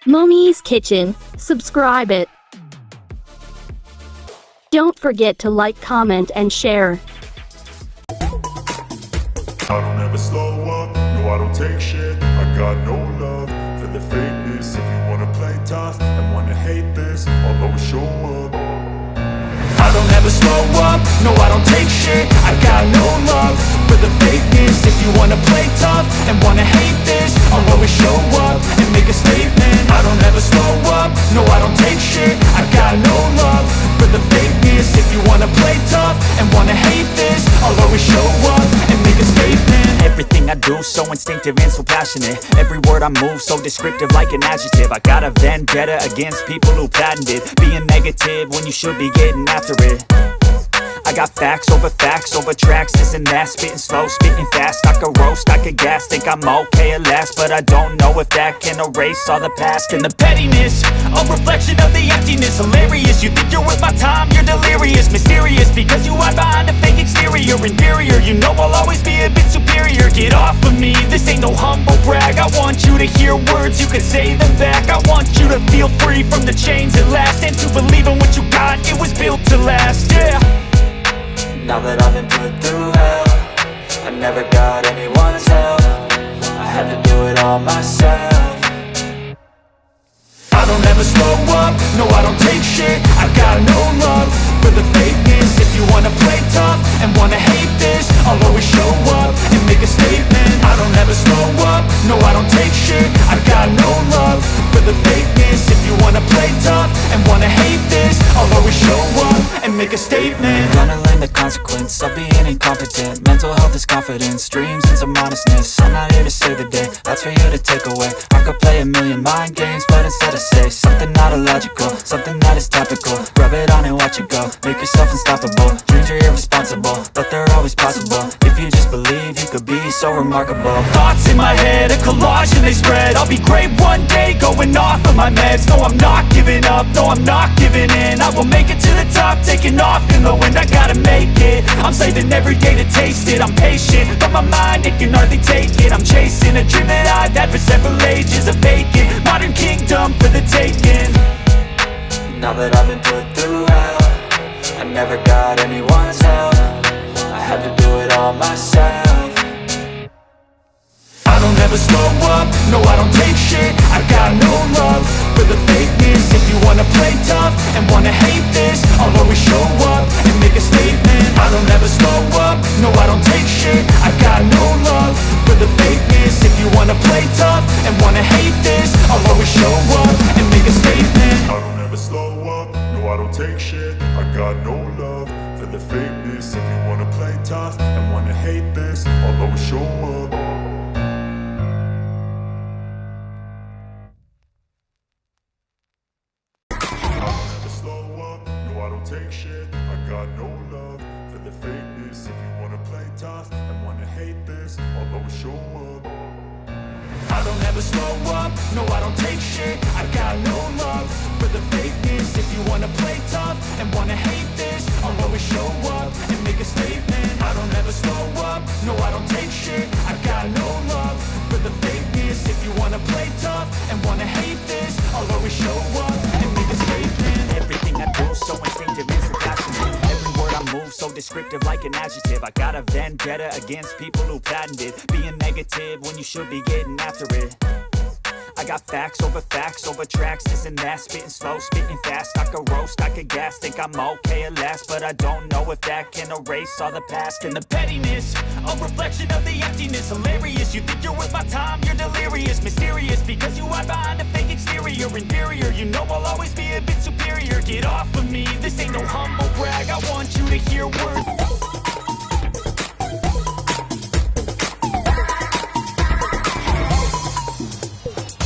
Momii's Kitchen, subscribe it. Don't forget to like, comment and share. I don't ever slow up, no I don't take shit. I got no love for the fakeness. If you wanna play tough and wanna hate this, I'll always show up. I don't ever slow up, no I don't take shit. I got no love for the fakeness. If you wanna play tough and wanna hate this, I'll always show up and make a statement. I don't ever slow up, no I don't take shit. I got no love for the fakeness. If you wanna play tough and wanna hate this, I'll always show up and make a statement. Everything I do so instinctive and so passionate. Every word I move so descriptive like an adjective. I got a vendetta against people who patented being negative when you should be getting after it. I got facts over tracks, this and that. Spitting slow, spitting fast, I could roast, I could gas. Think I'm okay at last, but I don't know if that can erase all the past. And the pettiness, a reflection of the emptiness. Hilarious, you think you're worth my time, you're delirious. Mysterious, because you hide behind a fake exterior. Inferior, you know I'll always be a bit superior. Get off of me, this ain't no humble brag. I want you to hear words, you can say them back. I want you to feel free from the chains at last, and to believe in what you got, it was built to last, yeah. Now that I've been put through hell, I never got anyone's help. I had to do it all myself. I don't ever slow up, no I don't take shit. I got no love for the fakeness. If you wanna play tough and wanna hate this, I'll always show up and make a statement. I don't ever slow up, no I don't take shit. I got no love for the fakeness. If you wanna play tough and wanna hate this, I'll always show up and make a statement. Gonna learn the consequence of being incompetent. Mental health is confidence, dreams and some honestness. I'm not here to save the day, that's for you to take away. I could play a million mind games, but instead I say something not illogical, something that is topical. Rub it on and watch it go, make yourself unstoppable. Dreams are irresponsible, but they're always possible. If you just believe, you could be so remarkable. Thoughts in my head, a collage and they spread. I'll be great one day, going off of my meds. No, I'm not giving up, no, I'm not giving in. I will make it to the top, taking off in the wind. I gotta make it, I'm saving every day to taste it. I'm patient, but my mind, it can hardly take it. I'm chasing a dream that I've had for several ages. A vacant, modern kingdom for the taking. Now that I've been put through hell, I never got anyone's help. I had to do it all myself. I don't ever slow up, no I don't take shit. I got no love for the fakeness. If you wanna play tough and wanna hate this, I'll always show up and make a statement. I don't ever slow up, no I don't take shit. I got no love for the fakeness. If you wanna play tough and wanna hate this, I'll always show up and make a statement. I don't ever slow up, no I don't take shit. I got no love for the fakeness. If you wanna play tough and wanna hate this, I'll always show up. Take shit, I got no love for the fakeness. If you wanna play tough and wanna hate this, I'll always show up. I don't ever slow up, no I don't take shit. I got no love for the fakeness. If you wanna play tough and wanna hate this, I'll always show up and make a statement. I don't ever slow up, no I don't take shit. I got no love for the fakeness. If you wanna play tough and wanna hate this, I'll always show up and make a statement. Everything I do so instinctive and so passionate. Every word I move so descriptive like an adjective. I got a vendetta against people who patented being negative when you should be getting after it. I got facts over tracks, this and that. Spitting slow, spitting fast, I could roast, I could gas. Think I'm okay at last, but I don't know if that can erase all the past. And the pettiness, a reflection of the emptiness. Hilarious, you think you're worth my time, you're delirious. Mysterious, because you hide behind a fake exterior. Inferior, you know I'll always be a bit superior. Get off of me, this ain't no humble brag. I want you to hear words,